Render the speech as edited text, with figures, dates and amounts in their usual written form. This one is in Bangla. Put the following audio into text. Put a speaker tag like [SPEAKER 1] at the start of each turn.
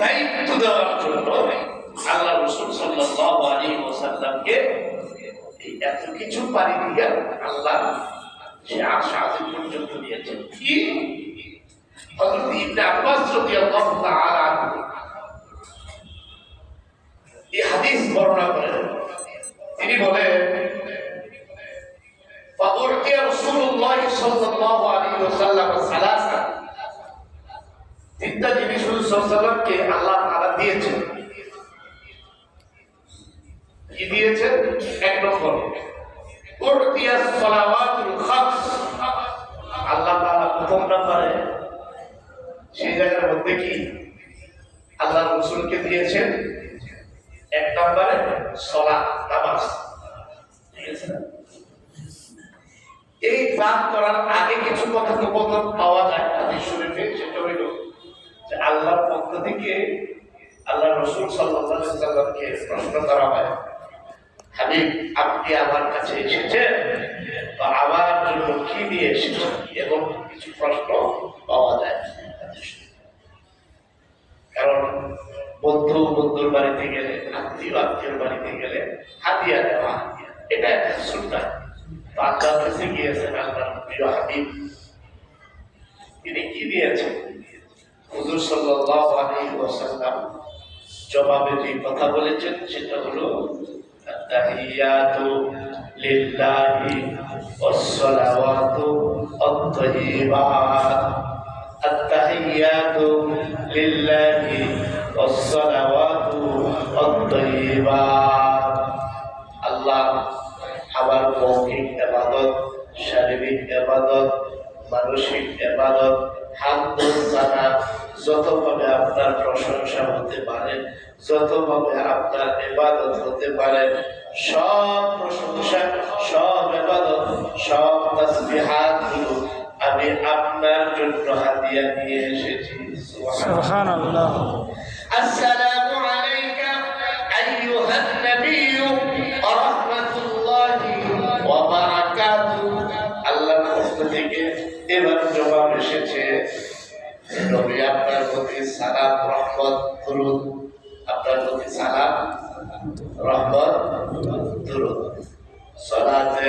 [SPEAKER 1] দায়িত্ব দেওয়ার জন্য আল্লাহ রাসূল সাল্লাল্লাহু আলাইহি ওয়াসাল্লামকে এই এত কিছু পারি দিয়া আল্লাহ সে আরশ আজিম পর্যন্ত নিয়েছেন। কি হযরত ইবনে আব্বাস রাদিয়াল্লাহু তাআলা এই হাদিস বর্ণনা করেন। তিনি বলেন فأعطي رسول الله صلى الله عليه وسلم ثلاثة তিনটা জিনিস রাসূল সাল্লাল্লাহু আলাইহি ওয়াসাল্লামকে আল্লাহ তাআলা দিয়েছেন। কি দিয়েছেন? এক নম্বর উরতিয়াস সালাওয়াতুল খামস, আল্লাহ তাআলা প্রথম নম্বরে সেই জায়গার মধ্যে কি আল্লাহ রাসূলকে দিয়েছেন এক নম্বরে সালাত, নামাজ। ঠিক আছে না? এই দান করার আগে কিছু কথোপকথন পাওয়া যায় হাদিস শরীফে, সেটা হইল যে আল্লাহর পক্ষ থেকে আল্লাহ রাসূল সাল্লাল্লাহু আলাইহি ওয়াসাল্লামকে প্রশ্ন করা হয়, হাবিব আপনি আমার কাছে এসেছেন তো আমার জন্য কি নিয়ে এসেছেন, এবং কিছু প্রশ্ন পাওয়া যায়। কারণ বন্ধুর বাড়িতে গেলে, আত্মীয়র বাড়িতে গেলে হাদিয়া দেওয়া, এটা একটা সুন্নাত। আল্লাহর কাছে গিয়েছেন আল্লাহর প্রিয় হাবিব, তিনি কি দিয়েছেন? হুজুর সাল্লাল্লাহু আলাইহি ওয়াসাল্লাম জবাবে যে কথা বলেছেন সেটা হলো আত-তাহিয়াতু লিল্লাহি ওয়াস-সালাওয়াতু আত-তাইয়্যিবাত, আত-তাহিয়াতু লিল্লাহি ওয়াস-সালাওয়াতু আত-তাইয়্যিবাত। আল্লাহ আমার মৌখিক ইবাদত, শারীরিক ইবাদত, মানসিক ইবাদত, হামদ ও সানা যতভাবে আপনার প্রশংসা হতে পারে, যতভাবে আপনার ইবাদত হতে পারে, সব প্রশংসা, সব ইবাদত, সব তাসবিহাত গুলো আমি আপনার জন্য হাদিয়া নিয়ে এসেছি। সুবহানাল্লাহ। আসসালামু আলাইকা আইয়ুহান নবিয়্যু ওয়া রাহমাতুল্লাহি ওয়া বারাকাতুহু। আল্লাহর পক্ষ থেকে এবার জবাব এসেছে, নবী আপনার প্রতি সালাম রহমত দরুদ, আপনার প্রতি সালাম রহমত দরুদ। সালাতে